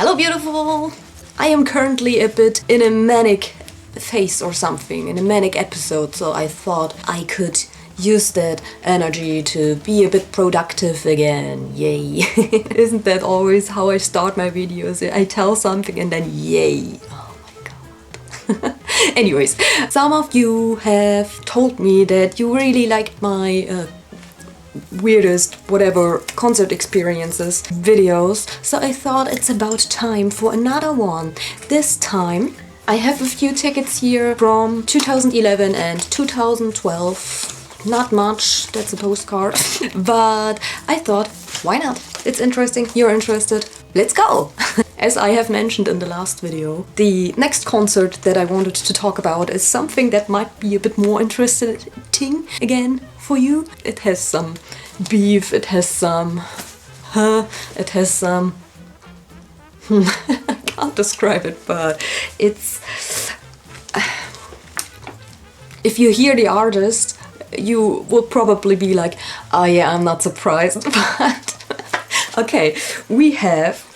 Hello beautiful! I am currently a bit in a manic phase or something, in a manic episode, so I thought I could use that energy to be a bit productive again. Yay! Isn't that always how I start my videos? I tell something and then yay! Oh my god. Anyways, some of you have told me that you really liked my weirdest whatever concert experiences videos, so I thought it's about time for another one. This time I have a few tickets here from 2011 and 2012. Not much, that's a postcard, but I thought, why not? It's interesting, you're interested, let's go! As I have mentioned in the last video, the next concert that I wanted to talk about is something that might be a bit more interesting again for you. It has some beef, it has some... it has some... I can't describe it, but it's... If you hear the artist, you will probably be like, oh yeah, I'm not surprised, but... Okay, we have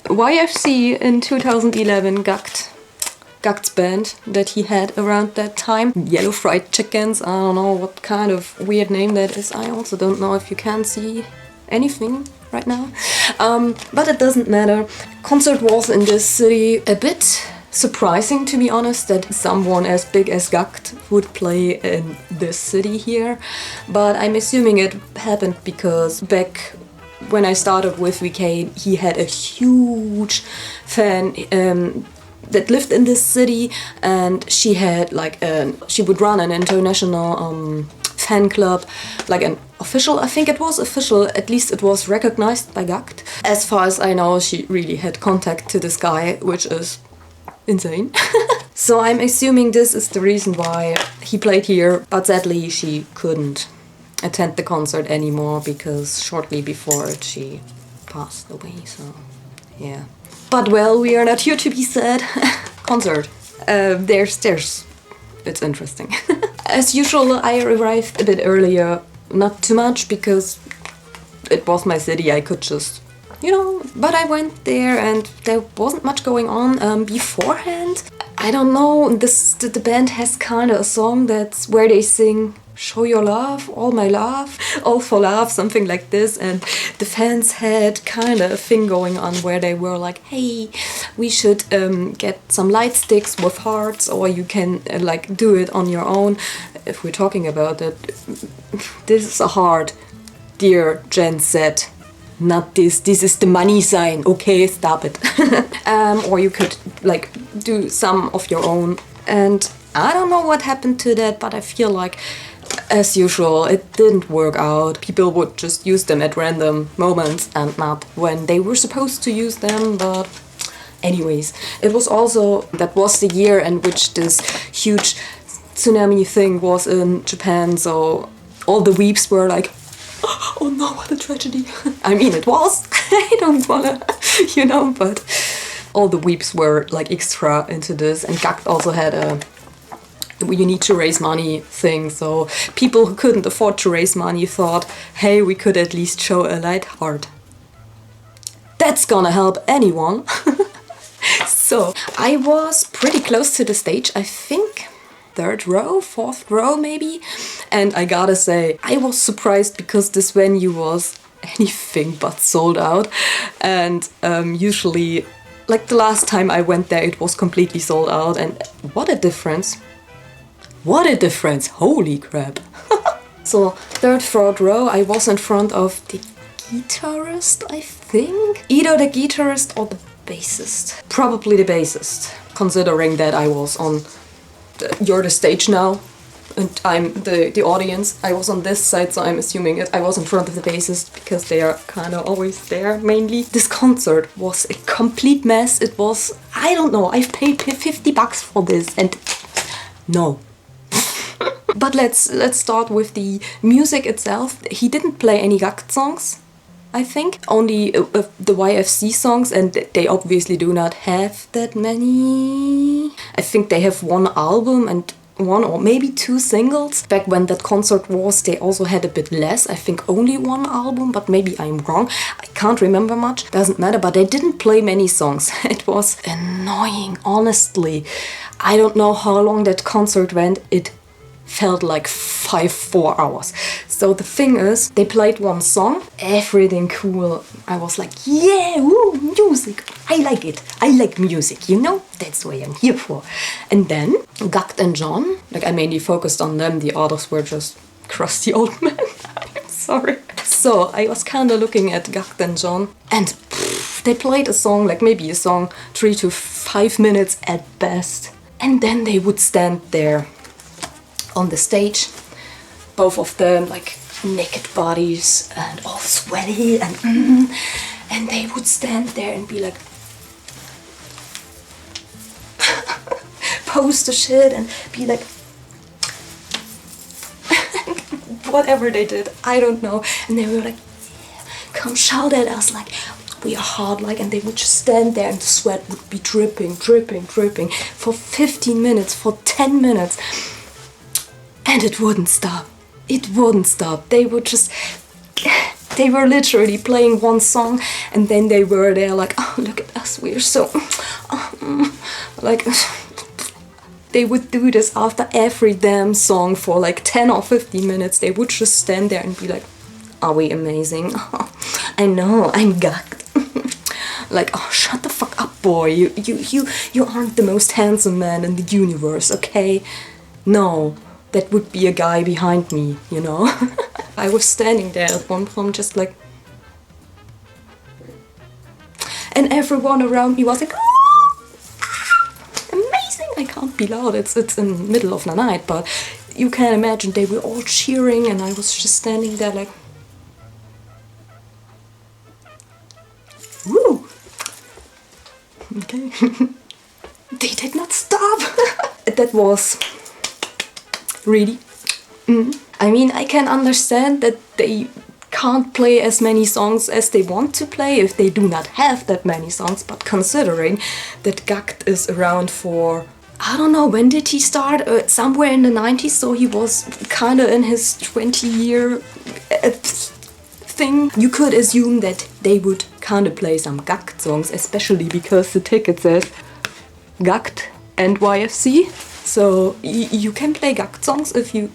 YFC in 2011, Gackt's band that he had around that time. Yellow Fried Chickens, I don't know what kind of weird name that is. I also don't know if you can see anything right now. But it doesn't matter. Concert was in this city a bit surprising, to be honest, that someone as big as Gackt would play in this city here. But I'm assuming it happened because back when I started with VK, he had a huge fan that lived in this city, and she had like she would run an international fan club, like an official, I think it was official, at least it was recognized by Gackt. As far as I know, she really had contact to this guy, which is insane. So I'm assuming this is the reason why he played here, but sadly she couldn't attend the concert anymore because shortly before it she passed away, so yeah. But well, we are not here to be sad. Concert. It's interesting. As usual, I arrived a bit earlier, not too much because it was my city, I could just, you know, but I went there and there wasn't much going on beforehand. I don't know, the band has kind of a song that's where they sing "Show your love, all my love, all for love," something like this, and the fans had kind of a thing going on where they were like, hey, we should get some light sticks with hearts, or you can like do it on your own. If we're talking about it, this is a heart, dear Gen Z. Not this is the money sign, okay, stop it. Or you could like do some of your own, and I don't know what happened to that, but I feel like as usual it didn't work out. People would just use them at random moments and not when they were supposed to use them, but anyways, it was also, that was the year in which this huge tsunami thing was in Japan, so all the weeps were like, oh no, what a tragedy. I mean, it was. I don't wanna, you know, but all the weeps were like extra into this, and Gackt also had a you need to raise money thing, so people who couldn't afford to raise money thought, hey, we could at least show a light heart. That's gonna help anyone. So I was pretty close to the stage, I think third row, fourth row maybe, and I gotta say I was surprised because this venue was anything but sold out, and usually, like the last time I went there, it was completely sold out, and what a difference. What a difference, holy crap. So third, fourth row, I was in front of the guitarist, I think? Either the guitarist or the bassist. Probably the bassist, considering that I was on you're the stage now and I'm the audience. I was on this side, so I'm assuming I was in front of the bassist because they are kind of always there mainly. This concert was a complete mess. It was, I don't know, I've paid $50 for this and no. But let's start with the music itself. He didn't play any Gackt songs, I think. Only the YFC songs, and they obviously do not have that many. I think they have one album, and one or maybe two singles. Back when that concert was, they also had a bit less. I think only one album, but maybe I'm wrong. I can't remember much. Doesn't matter, but they didn't play many songs. It was annoying, honestly. I don't know how long that concert went. It felt like 4 hours. So the thing is, they played one song, everything cool. I was like, yeah, woo, music. I like it. I like music, you know? That's what I'm here for. And then Gakt and John, like I mainly focused on them. The others were just crusty old men. I'm sorry. So I was kind of looking at Gakt and John, and they played a song, like maybe a song 3 to 5 minutes at best. And then they would stand there on the stage, both of them like naked bodies and all sweaty and they would stand there and be like post the shit and be like whatever they did, I don't know, and they were like, yeah, come shout at us like we are hard, like, and they would just stand there and the sweat would be dripping for 15 minutes, for 10 minutes. And it wouldn't stop. It wouldn't stop. They were literally playing one song and then they were there like, oh, look at us, we're so... like, they would do this after every damn song for like 10 or 15 minutes. They would just stand there and be like, are we amazing? I know, I'm gagged. Like, oh, shut the fuck up, boy. You aren't the most handsome man in the universe, okay? No. That would be a guy behind me, you know? I was standing there at one point just like... And everyone around me was like, oh, amazing! I can't be loud, it's in the middle of the night, but you can imagine they were all cheering and I was just standing there like... Woo! Okay. They did not stop! That was... Really? I mean, I can understand that they can't play as many songs as they want to play if they do not have that many songs, but considering that Gakt is around for, I don't know, when did he start? Somewhere in the 90s, so he was kinda in his 20-year thing. You could assume that they would kinda play some Gakt songs, especially because the ticket says Gakt and YFC. So you can play Gakt songs if you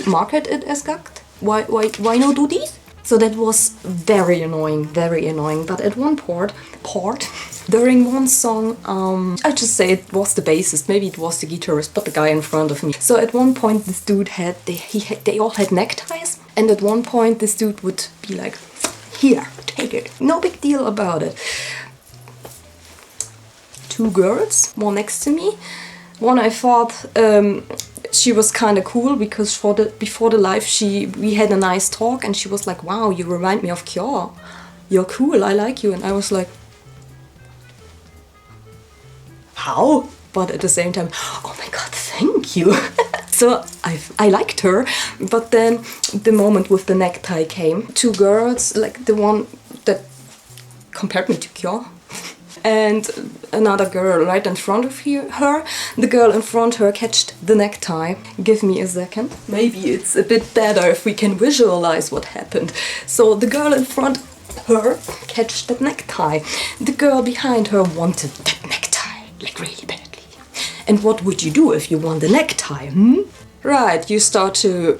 market it as Gakt. Why not do these? So that was very annoying. But at one part during one song, I just say it was the bassist, maybe it was the guitarist, but the guy in front of me. So at one point this dude they all had neckties, and at one point this dude would be like, here, take it, no big deal about it. Two girls, one next to me. One I thought she was kind of cool because before the live we had a nice talk and she was like, wow, you remind me of Kjør. You're cool, I like you. And I was like, how? But at the same time, oh my god, thank you. So I liked her, but then the moment with the necktie came. Two girls, like the one that compared me to Kjør. And another girl right in front of her. The girl in front of her catched the necktie. Give me a second. Maybe it's a bit better if we can visualize what happened. So the girl in front of her catched that necktie. The girl behind her wanted that necktie, like really badly. And what would you do if you want the necktie? Right, you start to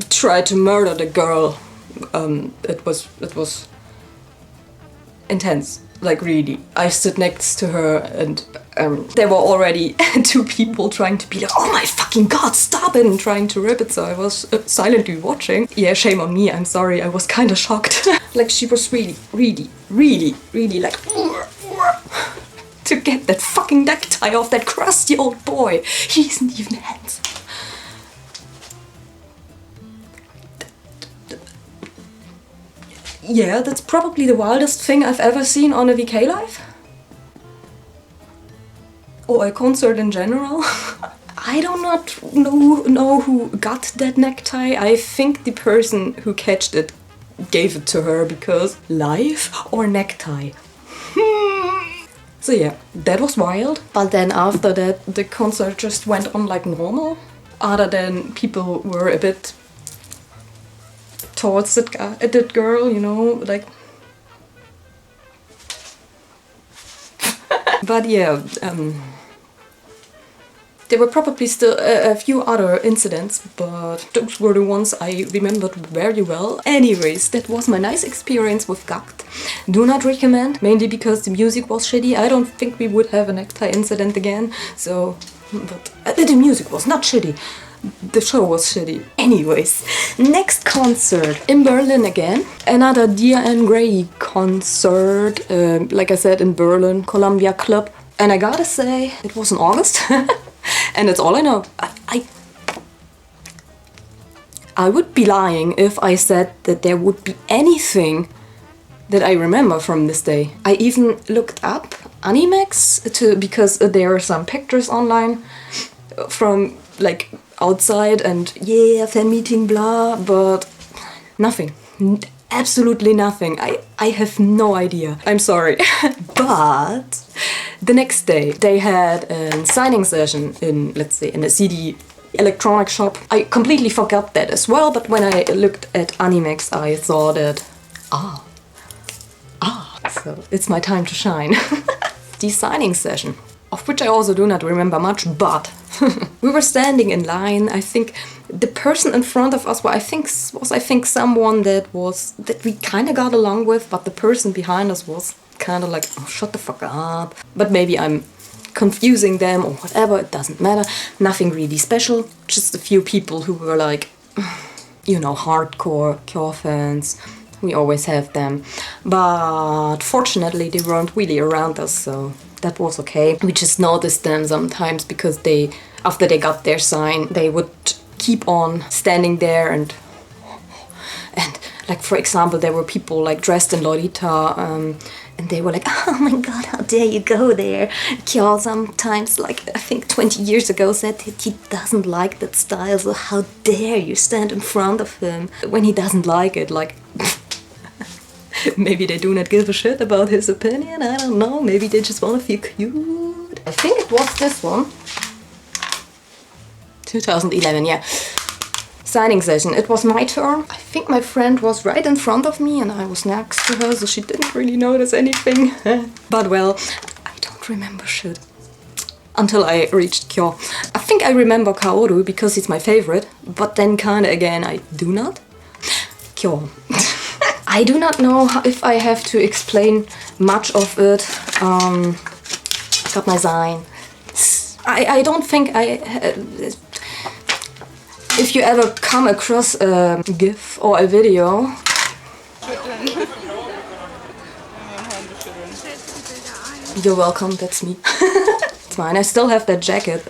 try to murder the girl. It was intense. Like really, I stood next to her and there were already two people trying to be like, oh my fucking god, stop it, and trying to rip it, so I was silently watching. Yeah, shame on me, I'm sorry, I was kind of shocked. Like she was really like to get that fucking necktie off that crusty old boy. He isn't even handsome. Yeah, that's probably the wildest thing I've ever seen on a VK Live. Or a concert in general. I do not know who got that necktie. I think the person who catched it gave it to her because live or necktie. So yeah, that was wild. But then after that, the concert just went on like normal. Other than people were a bit towards that girl, you know, like. But yeah, there were probably still a few other incidents, but those were the ones I remembered very well. Anyways, that was my nice experience with Gakt. Do not recommend, mainly because the music was shitty. I don't think we would have a necktie incident again, so... But the music was not shitty. The show was shitty. Anyways, next concert in Berlin again. Another Dear and Grey concert, like I said, in Berlin, Columbia Club. And I gotta say, it was in August. And that's all I know. I would be lying if I said that there would be anything that I remember from this day. I even looked up Animex because there are some pictures online from like outside and yeah, fan meeting, blah, but nothing. Absolutely nothing. I have no idea. I'm sorry. But the next day they had a signing session in, let's say, in a CD electronic shop. I completely forgot that as well, but when I looked at Animex I saw that, so it's my time to shine. The signing session, of which I also do not remember much, but we were standing in line. I think the person in front of us was someone that we kind of got along with, but the person behind us was kind of like, oh, shut the fuck up. But maybe I'm confusing them or whatever, it doesn't matter. Nothing really special, just a few people who were like, you know, hardcore Cure fans. We always have them. But fortunately they weren't really around us, so that was okay. We just noticed them sometimes because after they got their sign, they would keep on standing there and like, for example, there were people like dressed in Lolita, and they were like, oh my god, how dare you go there. Kyo sometimes, like I think 20 years ago, said that he doesn't like that style, so how dare you stand in front of him when he doesn't like it, like... Maybe they do not give a shit about his opinion, I don't know, maybe they just want to feel cute. I think it was this one. 2011, yeah. Signing session. It was my turn. I think my friend was right in front of me and I was next to her, so she didn't really notice anything. But well, I don't remember shit. Until I reached Kyo. I think I remember Kaoru because he's my favorite, but then kinda again I do not. Kyo. I do not know if I have to explain much of it. Got my sign. I don't think if you ever come across a GIF or a video. You're welcome, that's me. It's fine, I still have that jacket.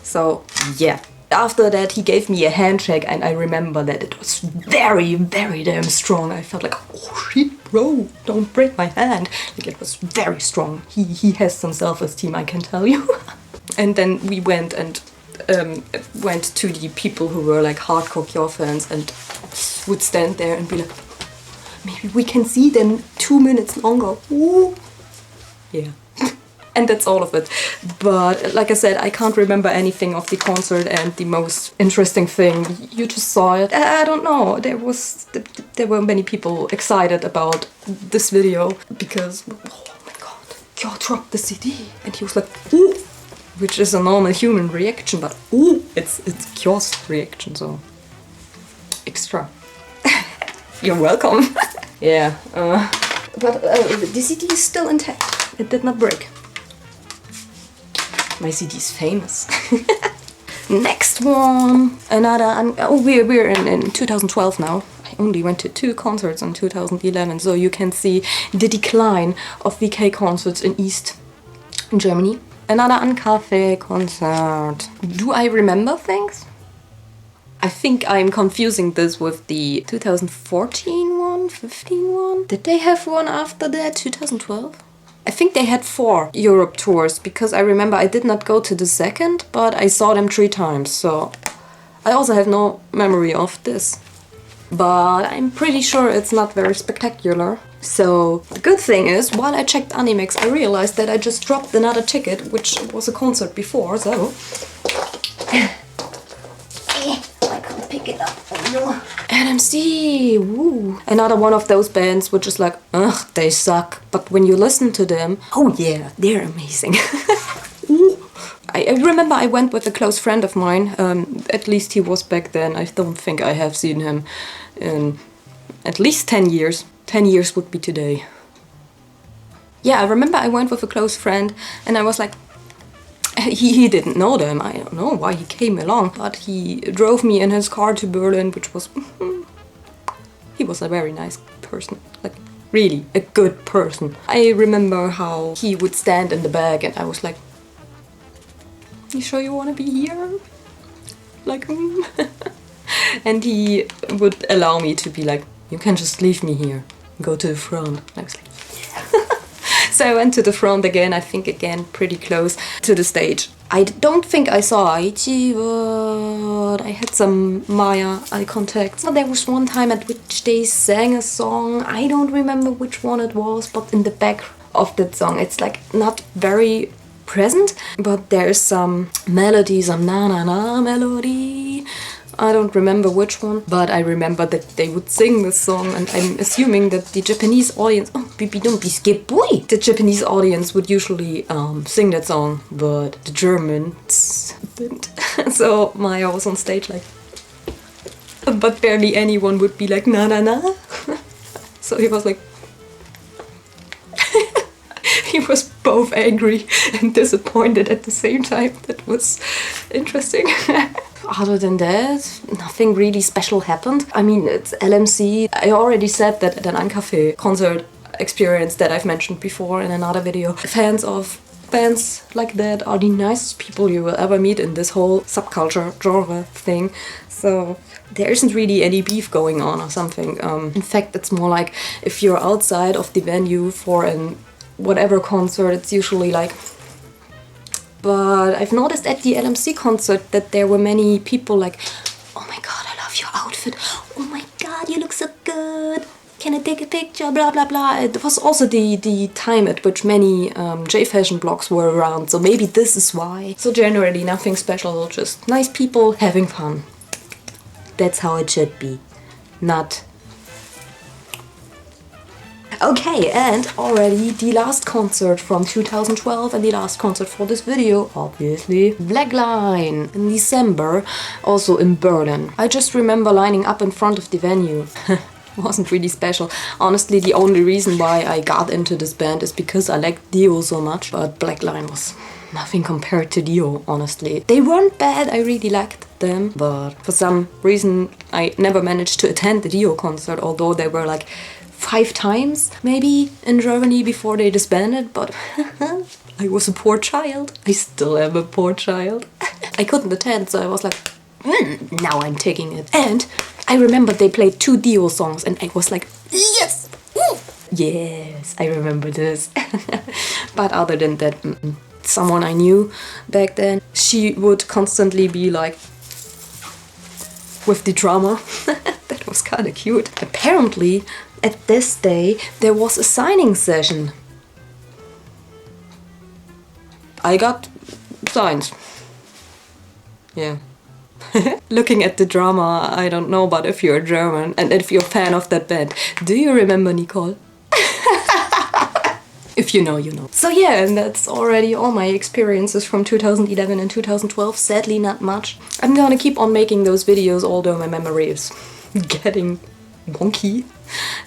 So yeah. After that he gave me a handshake and I remember that it was very, very damn strong. I felt like, oh shit bro, don't break my hand. Like, it was very strong. He has some self-esteem, I can tell you. And then we went to the people who were like hardcore Cure fans and would stand there and be like, maybe we can see them 2 minutes longer. Ooh. Yeah. And that's all of it. But like I said, I can't remember anything of the concert, and the most interesting thing, you just saw it. I don't know, there were many people excited about this video because, oh my god, Kyo dropped the CD and he was like, ooh, which is a normal human reaction, but ooh, it's Kyo's reaction, so extra. You're welcome. Yeah, but the CD is still intact. It did not break. My CD is famous. Next one, another. We're in 2012 now. I only went to 2 concerts in 2011, so you can see the decline of VK concerts in East Germany. Another Uncafe concert. Do I remember things? I think I'm confusing this with the 2014 one, 15 one. Did they have one after that, 2012? I think they had 4 Europe tours, because I remember I did not go to the second, but I saw them 3 times, so I also have no memory of this. but I'm pretty sure it's not very spectacular. So the good thing is, while I checked Animex, I realized that I just dropped another ticket, which was a concert before, so I can't pick it up. NMC, woo. Another one of those bands which is like, ugh, they suck. But when you listen to them, oh yeah, they're amazing. I remember I went with a close friend of mine, at least he was back then. I don't think I have seen him in at least 10 years. 10 years would be today. Yeah, I remember I went with a close friend and I was like, he didn't know them. I don't know why he came along, but he drove me in his car to Berlin, which was... he was a very nice person. Like, really, a good person. I remember how he would stand in the back and I was like, you sure you want to be here? Like, And he would allow me to be like, you can just leave me here. Go to the front. I was like, yeah. So I went to the front again, I think again pretty close to the stage. I don't think I saw Aichi, but I had some Maya eye contact. So there was one time at which they sang a song, I don't remember which one it was, but in the back of that song it's like not very present, but there's some melody, some na-na-na melody. I don't remember which one, but I remember that they would sing this song, and I'm assuming that the Japanese audience, the Japanese audience would usually sing that song, but the Germans didn't. So Maya was on stage like, but barely anyone would be like na na na. So he was like, he was both angry and disappointed at the same time. That was interesting. Other than that, nothing really special happened. I mean, it's LMC. I already said that at an Uncafe concert experience that I've mentioned before in another video. Fans of bands like that are the nicest people you will ever meet in this whole subculture genre thing. So there isn't really any beef going on or something. In fact, it's more like if you're outside of the venue for an whatever concert, it's usually like... But I've noticed at the LMC concert that there were many people like, oh my god, I love your outfit. Oh my god, you look so good. Can I take a picture? Blah, blah, blah. It was also the time at which many J-fashion blogs were around, so maybe this is why. So generally nothing special, just nice people having fun. That's how it should be. Not... Okay, and already the last concert from 2012 and the last concert for this video, obviously, Blackline in December, also in Berlin. I just remember lining up in front of the venue. Wasn't really special. Honestly, the only reason why I got into this band is because I liked Dio so much, but Blackline was nothing compared to Dio, honestly. They weren't bad, I really liked them, but for some reason I never managed to attend the Dio concert, although they were like 5 times maybe in Germany before they disbanded, but I was a poor child. I still am a poor child. I couldn't attend, so I was like, now I'm taking it. And I remember they played 2 Dio songs and I was like, yes! Yes, I remember this. But other than that, someone I knew back then, she would constantly be like, with the drama. That was kind of cute. Apparently, at this day, there was a signing session. I got signs. Yeah. Looking at the drama, I don't know, but if you're German and if you're a fan of that band, do you remember Nicole? If you know, you know. So yeah, and that's already all my experiences from 2011 and 2012. Sadly, not much. I'm gonna keep on making those videos, although my memory is getting wonky.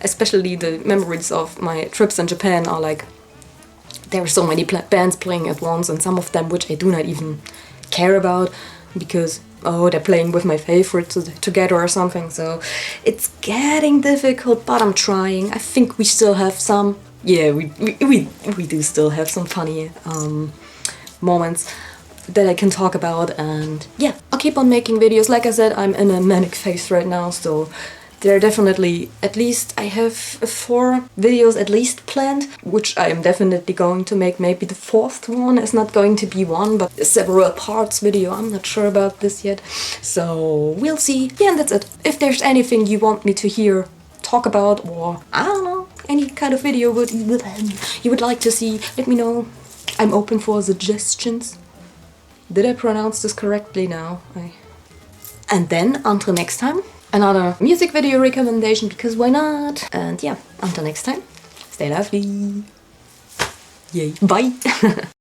Especially the memories of my trips in Japan are like, there are so many bands playing at once, and some of them which I do not even care about because, oh, they're playing with my favorites together or something. So it's getting difficult, but I'm trying. I think we still have some, yeah, we do still have some funny moments that I can talk about, and yeah, I'll keep on making videos. Like I said, I'm in a manic phase right now, so There are definitely, at least I have 4 videos at least planned, which I am definitely going to make. Maybe the 4th one is not going to be one, but a several parts video. I'm not sure about this yet. So we'll see. Yeah, and that's it. If there's anything you want me to hear talk about, or I don't know, any kind of video you would like to see, let me know. I'm open for suggestions. Did I pronounce this correctly now? And then, until next time, another music video recommendation, because why not? And yeah, until next time, stay lovely. Yay. Bye.